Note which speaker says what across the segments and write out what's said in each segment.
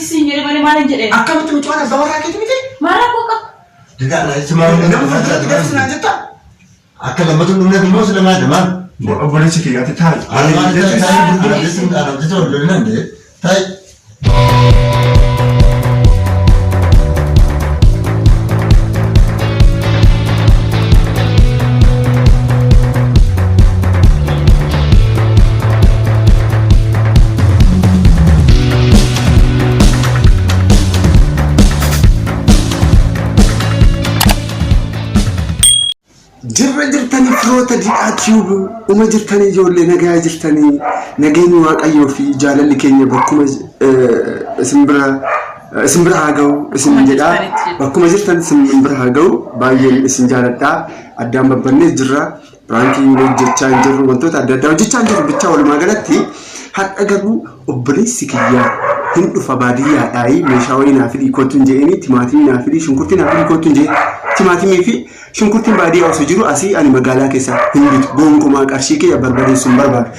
Speaker 1: sinjere malee maal hin jedhee.
Speaker 2: Akkamitti mucaan abbaa warraa keetii miti?
Speaker 1: Maal akkoo qaba?
Speaker 3: Digaala ismaa
Speaker 2: nama fuuldura deemsina jetta.
Speaker 3: akka lammatu dhumne immoo sinamaa deeman.
Speaker 2: Obboleessi kiyyaatti taa'e.
Speaker 3: Ani waan ta'eef gurgura deesin dhaabamte toluu danda'e. Taa'e.
Speaker 4: jirtanii firoota di'aatiibu uma jirtanii ijoollee nagaa jirtanii nageenyi waaqayyoo fi jaalalli keenya bakkuma isin bira haa ga'u isin jedha bakkuma jirtan isin bira haa ga'u baay'een isin jaaladha addaan babbannees jirra biraankiin hojjechaa hin jirru wantoota adda addaa hojjechaa hin jirru bichaa walumaa galatti har'a garuu obboleessi kiyyaa hin dhufa baadiyyaadhaayi meeshaa wayii naaf fidii kottuun je'anii timaatimii naaf fidii shunkurtii naaf fidii kottuun je'e timaatimii fi shunkurtiin baadiyyaa osoo jiru asii ani magaalaa keessa hin bitu gonkumaa qarshii kiyya barbadeessuun barbaadu.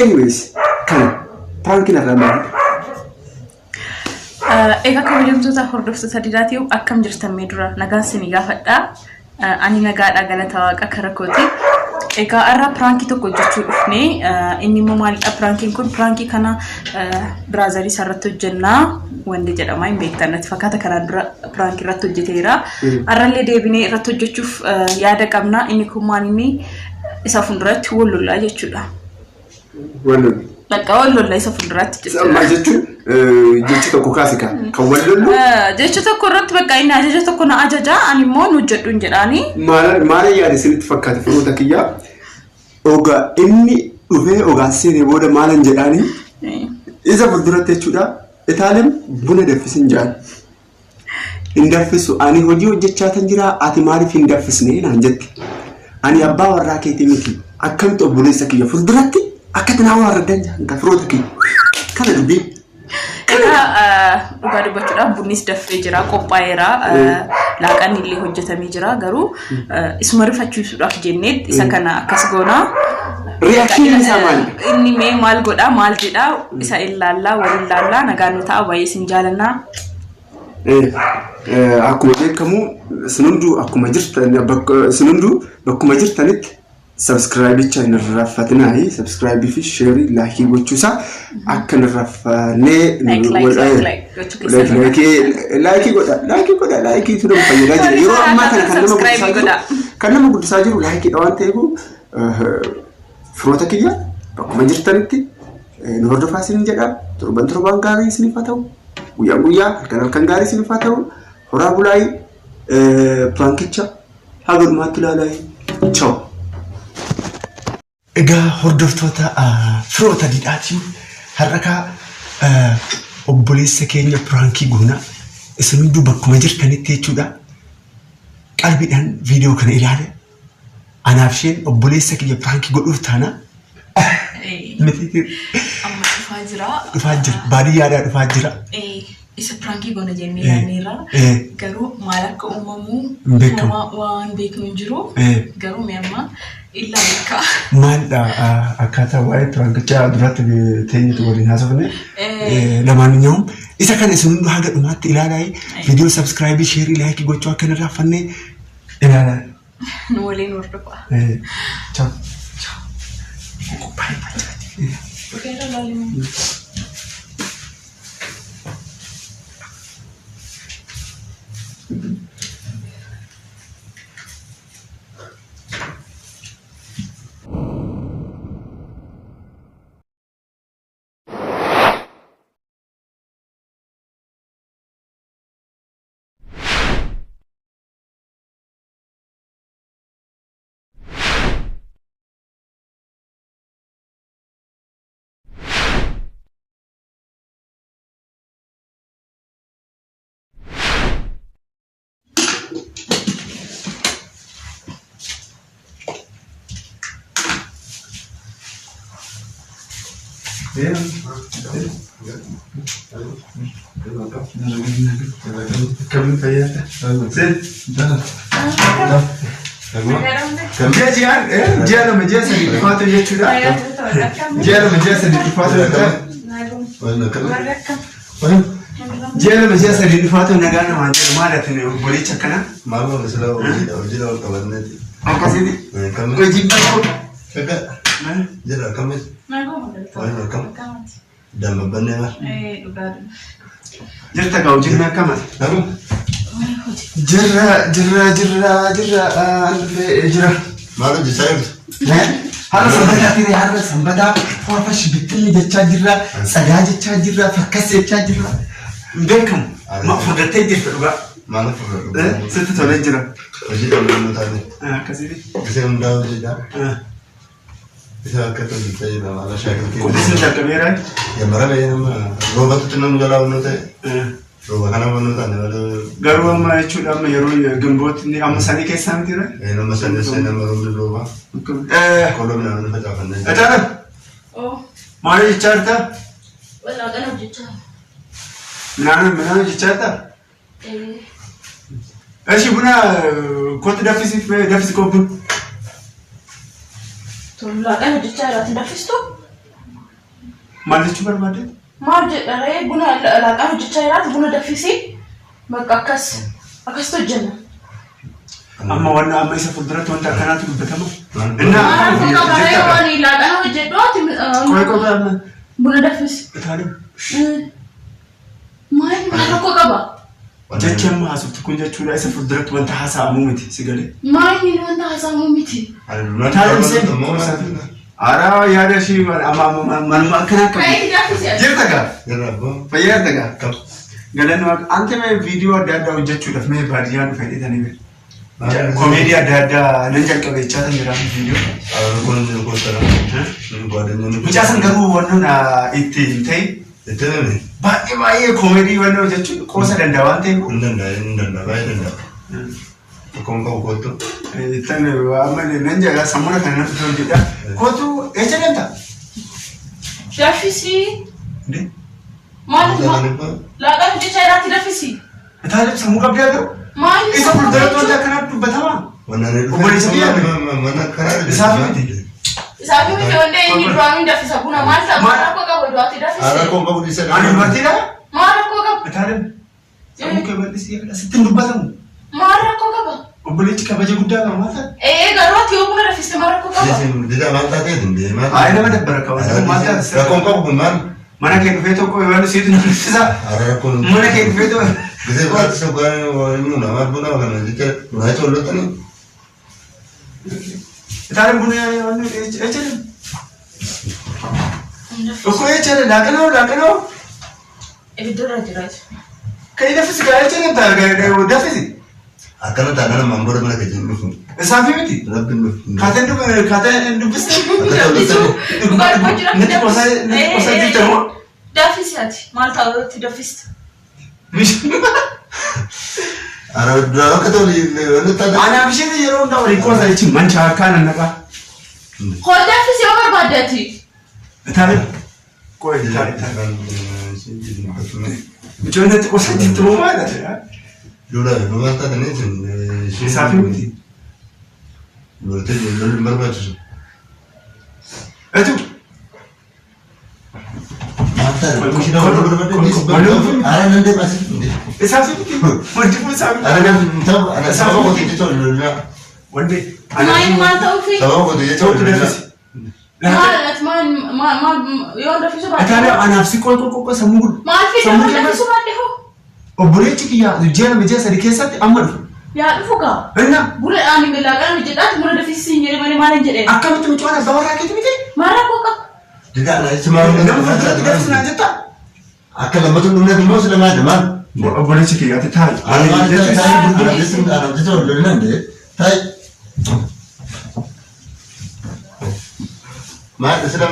Speaker 4: Anyways kana piraankiin irraa maali?
Speaker 1: Egaa kabajamtoota hordoftoota Diidaatiif akkam jirtan mee dura nagaan isin gaafadha. Ani nagaadha galata waaqa karakooti. Egaa arra pirankii tokko hojjechuu dhufne inni immoo maalidha piraankiin kun pirankii kana biraazarii sarratti hojjennaa wanti jedhama hin beektan natti fakkaata kanaan dura pirankii irratti hojjeteera arrallee deebinee irratti hojjechuuf yaada qabna inni kun maal inni isa fuulduratti wallollaa jechuudha.
Speaker 4: Wallolli.
Speaker 1: Bakka wallollaa isa fuulduratti jechuudha.
Speaker 4: Maal jechuun jechi tokko kaasika kan wallollu.
Speaker 1: Jechi tokko irratti bakka inni ajaja tokko na ajaja ani immoo nu hojjedhu hin jedhaani.
Speaker 4: Maal yaada isinitti fakkaata firoota kiyyaa oga inni dhufee ogaa seenee booda maal hin jedhaani isa fuulduratti jechuudha. Itaalim buna daffisin jaan. Hin daffisu ani hojii hojjechaa tan jira ati maaliif hin daffisne naan jetti. Ani abbaa warraa keetii miti akkamitti obboleessa kiyya fuulduratti akka tanaa warraddan jaan firoota kiyya kana dubbii.
Speaker 1: Dhugaa dubbachuudhaaf bunnis daffee jira qophaa'eera laaqaan illee hojjetamee jira garuu isuma rifachiisuudhaaf jennee isa kana akkas goonaa.
Speaker 4: Reakshiin isaa maali?
Speaker 1: Inni mee maal godhaa maal jedhaa isa ilaallaa wal ilaallaa nagaan nu ta'a baay'ee isin jaalannaa.
Speaker 4: Akkuma beekamu sinunduu akkuma jirtan sinunduu bakkuma jirtanitti subscribe-icha hin raffatinaayi subscribe fi share like gochuusaa akka hin raffanee like godha tu nama fayyadaa jira yeroo ammaa kana kan nama guddisaa jiru like dha waan ta'eef firoota kiyya bakkuma jirtanitti nu hordofaa isin jedha torban gaarii isiniif haa ta'u guyyaa halkan gaarii isiniif haa ta'u horaa bulaay piraankicha haga dhumaatti ilaalaa ciao. Egaa hordoftoota firoota Diidaatiif har'a obboleessa keenya piraankii goona isin hunduu bakkuma jirtanitti jechuudha. Qalbiidhaan viidiyoo kana ilaala. Anaaf isheen obboleessa kiyya piraankii godhuuf taana.
Speaker 1: Amma dhufaa jira.
Speaker 4: Dhufaa jira. Baadiyyaadhaa dhufaa jira.
Speaker 1: Isa pirankii goona jennee yaaneerra garuu maal akka uumamu waan beeknu hin jiru garuu mee amma illa beeka.
Speaker 4: Maal akkaataa waa'ee pirankichaa duratti teenyutu waliin haasofne lamaaniyyuu isa kana isin hunduu haga dhumaatti ilaalaa viidiyoo subscribe share like gochuu akka hin raaffanne ilaalaa.
Speaker 1: Nu waliin hordofaa.
Speaker 4: Ciao.
Speaker 2: Kamu kayak Jangan menjadi di foto dia sudah. Jangan menjadi di foto dia. Ji'a lama ji'a sadii dhufaatu nagaa namaan jedhu maalatin obboleecha akkana.
Speaker 3: Maaloo sila hojii lama qabanneeti.
Speaker 2: Akkasitti.
Speaker 3: Kamis.
Speaker 2: Hojii baay'oo.
Speaker 3: Shakka. Jira kamis. Waliin akkam. Dambabannee maal.
Speaker 2: Jirta gaa hojiin akkamati.
Speaker 3: Namu.
Speaker 2: Jira.
Speaker 3: Maal hojjechaa jirtu?
Speaker 2: Har'a sanbataatiin har'a sanbataa faafashi bittilli jechaa jirra. Sagaa jechaa jirra. Fakkas jechaa jirra. Beekamu. Ma fudhattee jirta dhugaa.
Speaker 3: Maal fudhadhu?
Speaker 2: Sitti tolee jira.
Speaker 3: Hojii dhabduu taane.
Speaker 2: Akkasitti.
Speaker 3: Gisee hundaa hojiidha. Isa akka ta'u ta'e nama shaakiltee.
Speaker 2: Qulqullinni jalqabeera.
Speaker 3: Yemmara ba'ee nama roobatutti nama jalaa honnoo ta'e. Rooba kana honnoo taane malee.
Speaker 2: Garuu amma jechuudha amma yeroo gimbootni amma sanii keessaa miti jira.
Speaker 3: Nama sanneessee nama roobni rooba. Kolomni nama facaafannee.
Speaker 2: Ajaa'iba! Maal jechaa jirta?
Speaker 1: Wallaagaan hojjechaa.
Speaker 2: Midhaan hojjechaa jirta? Eshi buna kootti daffisi kobbun.
Speaker 1: Wallaagaan hojjechaa jiraatu daffistu?
Speaker 2: Maal jechuu barbaadde?
Speaker 1: Maal jedharee buna wallaagaan hojjechaa jiraatu buna daffisi. Bakka akkas hojjenna.
Speaker 2: Amma wanna amma isa fuulduratti wanta akkanaatu dubbatama.
Speaker 1: Wallaagaan hojjedhu buna daffisi. Maal rakkoo qaba?
Speaker 2: Jechi amma haasoftu kun jechuudha isa fuulduratti wanta haasa'amu miti si galee.
Speaker 1: Maal wanta haasa'amu miti?
Speaker 2: Aaraa yaada ishii manuma akkana akka jirta gaa? Fayyaadda gaa? Galanni waaqa ante mee viidiyoo adda addaa hojjechuudhaaf mee baadiyyaa nu fayyadanii mee? Komeedii adda addaa nan jalqabeechaa kan jedhamu viidiyoo. Mucaasan garuu wannoon itti hin ta'e baay'ee komeedii wannoo jechuun qoosa danda'a waan ta'eef.
Speaker 3: Hin danda'a baay'ee danda'a. Tokkoon qabu kootu.
Speaker 2: Tan amma nan jala sammuna kan namatti tolu jedha. Kootu eessa deemta?
Speaker 1: Daffisi. Maal laagaan hojjechaa jiraatti daffisi.
Speaker 2: Tajaajila sammuu qabdee garuu.
Speaker 1: Maal
Speaker 2: isa fuulduratti wanta akkanaatti dubbatamaa? Obboleessa biyyaa isaaf miti.
Speaker 1: Isaaf miti wanta inni duraanii daffisa buna maal rakkoo qabu duraatti daffisi.
Speaker 3: Rakkoo qabu dhiisa.
Speaker 2: Ani dubartiidha?
Speaker 1: Maal rakkoo qabu?
Speaker 2: Tajaajila sammuu kee bal'isee asitti dubbatamu.
Speaker 1: Maal rakkoo qaba?
Speaker 2: Obboleechi kabaja guddaa qaba maal ta'a?
Speaker 1: Garuu ati yoo buna daffiste maal rakkoo qaba?
Speaker 3: Dida maal taatee dindee maal?
Speaker 2: Ayi nama dabbara qaba. Maal ta'a?
Speaker 3: Rakkoon qabu kun maal?
Speaker 2: Mana kee dhufee tokko yoo situ nuffisa.
Speaker 3: Rakkoon.
Speaker 2: Mana kee dhufee tokko.
Speaker 3: Gisee baati sogaan inni nama buna kana jecha naa coollotani.
Speaker 2: Tajaajila buna wanni ejjete. Okkoo ejjete laaqanoo.
Speaker 1: Ibiddoorra jiraatu.
Speaker 2: Kan daffisi gaa ejjete ta'a daffisi.
Speaker 3: Akkana taanaan maangora mana kajin dhufu.
Speaker 2: Isaafi miti.
Speaker 3: Rabbiin dhufu.
Speaker 2: Kaateen dubbiste.
Speaker 1: Natti
Speaker 2: qosaa jirta moo?
Speaker 1: Daffisi ati maal ta'utti daffiste?
Speaker 3: Ara duraa akka ta'u wanti taate.
Speaker 2: Anaaf isheen yeroo hundaa waliin qoosa jechuun mancha harkaan annaqaa.
Speaker 1: Hoo daffisi yoo barbaadde ati?
Speaker 2: Taa'e. Qo'ee taa'e. Ijoollee natti qosaa jirtu moo maal ati?
Speaker 3: Lola maal taatanii isin.
Speaker 2: Isaafi miti.
Speaker 3: Loltee lolli hin barbaachisu.
Speaker 2: Atu.
Speaker 3: Maal taate kushina wal barbaadde. Ara nan deema asii.
Speaker 2: Isaafi miti. Wanti kun isaafi.
Speaker 3: Ara nan ta'u ana sababa kooti jechuun lola.
Speaker 2: Wanti.
Speaker 1: Maal ta'uufi?
Speaker 3: Sababa kooti jechuun lola.
Speaker 1: Maal yoo daffisu baadde.
Speaker 2: Ataana anaaf si qoqqoo sammuu guddoo.
Speaker 1: Maal fi daffisu baadde hoo?
Speaker 2: Obboleechi kiyyaa ji'a lama ji'a sadii keessatti amma dhufu.
Speaker 1: Yaa dhufu gaa?
Speaker 2: Inna.
Speaker 1: Buna ani laagaan hojjedhaati buna daffisi hin jedhe malee maal hin jedheen?
Speaker 2: Akkamitti mucaan abbaa warraa keeti miti?
Speaker 1: Maal rakkoo qaba?
Speaker 3: Didaa na itti maal
Speaker 2: Nama fuulduratti daffisnaa jetta?
Speaker 3: akka lammatu dhumne immoo sila maal maal.
Speaker 2: Obboleechi kiyyaatti taa'i.
Speaker 3: Ani maal taa'ee gurgura jechuun ana jechuun lola nan dee taa'e. Maal sila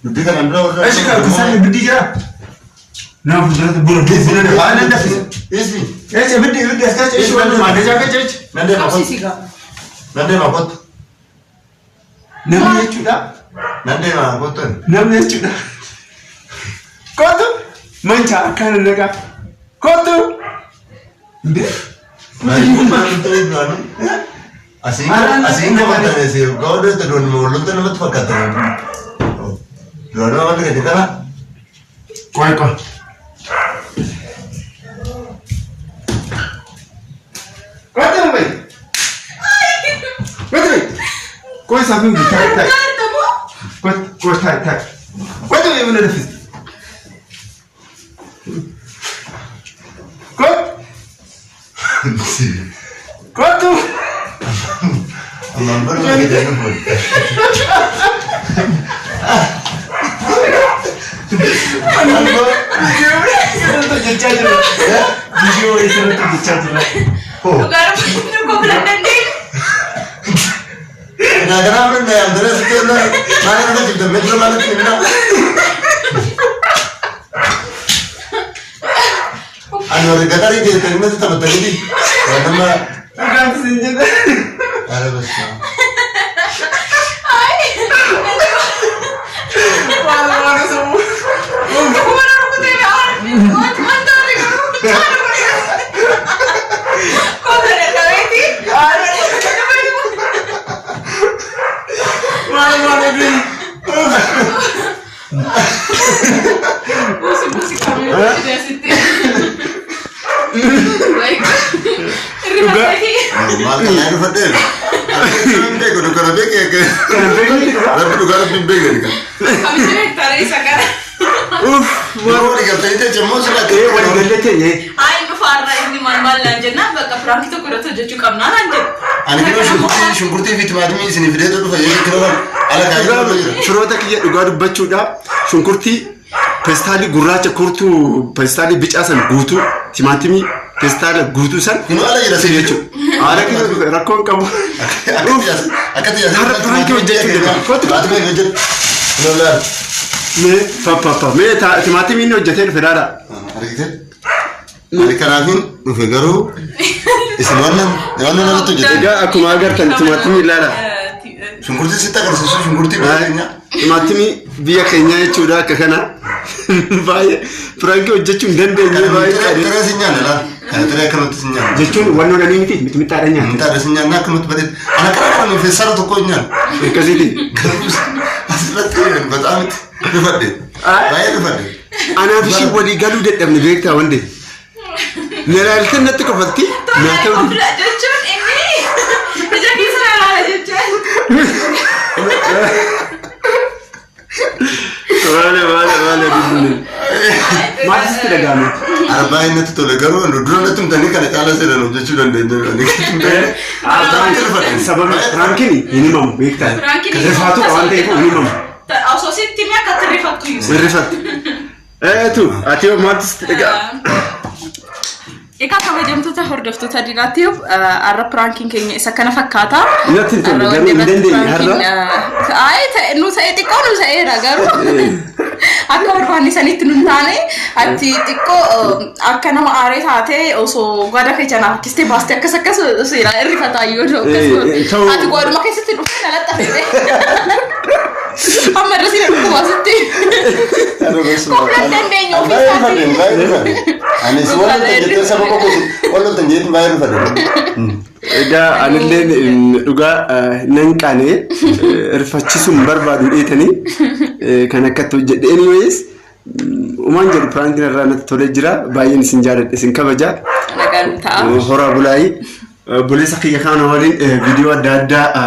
Speaker 3: dubbii kana dura warra.
Speaker 2: Eeshi kan kusaan ibiddi jira. Nama fuulduratti buna nan daffisa.
Speaker 3: Eessi.
Speaker 2: Eeshi ibiddi as keessa eeshi wanti maadajaa keessa jechi.
Speaker 3: Nan deema kottu.
Speaker 1: Qabsiisi gaa.
Speaker 3: Nan deema kottu.
Speaker 2: Namni jechuudha.
Speaker 3: Nan deema kottu.
Speaker 2: Namni jechuudha. Kottu. Mancha akkaan nagaa. Kottu. Ndee.
Speaker 3: Asiin qabatanii si gaawwadha doon waloota namatti fakkaatan. Doon namatti gadi kana.
Speaker 2: Qoy.
Speaker 4: Koi sabi tai. Koi tai. Koi tu yang mana dah? Koi tu.
Speaker 3: Number lagi jangan pun.
Speaker 2: Video itu tu dicatat.
Speaker 3: Oh.
Speaker 1: Lugar kau London ni.
Speaker 3: Nagara mana yang terus itu mana mana kita metro mana kita. Anu negara ini terus kita betul ni. Nama.
Speaker 2: Bukan senjata.
Speaker 3: Ada besar.
Speaker 2: Mana semua. Mana ni? Musik kami tidak situ. Baik.
Speaker 3: Makan air fadil. Sampai kau nak kerja ke? Nanti tu kerja bimbe kan?
Speaker 1: Kami sudah tarik sekarang.
Speaker 3: Baru ni kata itu cuma sebab tu.
Speaker 4: Wali ganda je.
Speaker 1: Ay, farra ini mal lanjut na baka prank itu kuda tu jaju kam na lanjut.
Speaker 3: Ani kena syukurti fit madmi sini video tu fayya kena ala kaya.
Speaker 4: Shurota kiya dhugaa dubbachuudha. Shunkurtii pestaali gurraacha kurtuu pestaali bicaa san guutuu timaatimii pestaala guutuu san
Speaker 3: Kunu ala jira sini
Speaker 4: jechuudha. Haala kana rakkoon qabu.
Speaker 3: Akkati yaasa.
Speaker 4: Har'a prank hojjechuu danda'a.
Speaker 3: Kootu baatu kan hojjetu. Lola.
Speaker 4: Mee papa mee timaatimii inni hojjetee dhufe daadha.
Speaker 3: Argite? Ani kanaafin dhufe garuu isin wannan nama tu hojjete.
Speaker 4: Egaa akkuma agartan timaatimii ilaala.
Speaker 3: Shunkurtii sitti agarsiisu shunkurtii biyya keenya.
Speaker 4: Timaatimii biyya keenyaa jechuudha akka kana. Baay'ee prank hojjechuu hin dandeenye baay'ee.
Speaker 3: Tiree si nyaanne laal. Kana tiree akkanatti si nyaanne.
Speaker 4: Jechuun waan oolanii miti mixmixaadha nyaata.
Speaker 3: Mixaadha si nyaanne akkanatti bareeda. Ana karaa kana feessaara tokko hin nyaanne.
Speaker 4: Akkasiiti.
Speaker 3: Asirratti bataam dhufadhe. Baay'ee dhufadhe.
Speaker 4: Anaaf ishii walii galuu dadhabne beektaa wande. Nelaalteen natti qofatti nyaata
Speaker 1: Kau dah jujur ini. Macam kisah lah jujur.
Speaker 4: Waale dubbiin. Maatis itti dhaga'ame.
Speaker 3: Arbaa inni itti tole garuu dura natti himtanii kana caala seeran hojjechuu dandeenya.
Speaker 4: Sababni prankiin hin himamu beektaa. Rifaatu waan ta'eef hin himamu.
Speaker 1: Asosiin timnya kata rifatu.
Speaker 4: Rifatu. Tu ati maatis itti dhaga'ame.
Speaker 1: Egaa kabajamtoota hordoftoota Diinaatiif har'a prankiin keenya isa kana fakkaata.
Speaker 4: Natti hin tolle garuu hin dandeenye har'a.
Speaker 1: Ay nu ta'e xiqqoo nu ta'eera garuu akka barbaanne sanitti nu taane ati xiqqoo akka nama aaree taate osoo gada keenya harkistee baastee akkas seera irrifataa yoo ta'u ati godhuma keessatti dhufee na laxxafee. Amma irra siree dhukkuba sitti. Kooflan dandeenya ofiisaati.
Speaker 3: Ani si waliin tajaajilan sababa kooti waliin tajaajilan baay'ee dhufadhe.
Speaker 4: Egaa anillee dhugaa nan qaanee rifachisuun barbaadu dheetanii kan akkatti hojjedhe. Anyways umaan jedhu prankiin irraa natti tolee jira. Baay'een isin jaaladhe isin kabaja.
Speaker 1: Nagaan ta'a.
Speaker 4: Horaa bulaayii buleessa kiyya kana waliin viidiyoo adda addaa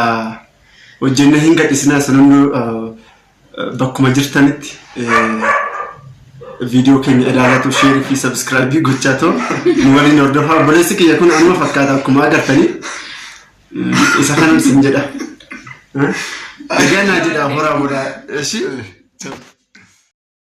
Speaker 4: hojjennee hin gadhiisnaa sanunduu bakkuma jirtanitti video keenya ilaalatu share fi subscribe gochaatoo nu waliin hordofaa. Buleessi kiyya kun amma fakkaata akkuma agartanii isa kanan sin jedha. Egaa naa jedha horaa bulaa.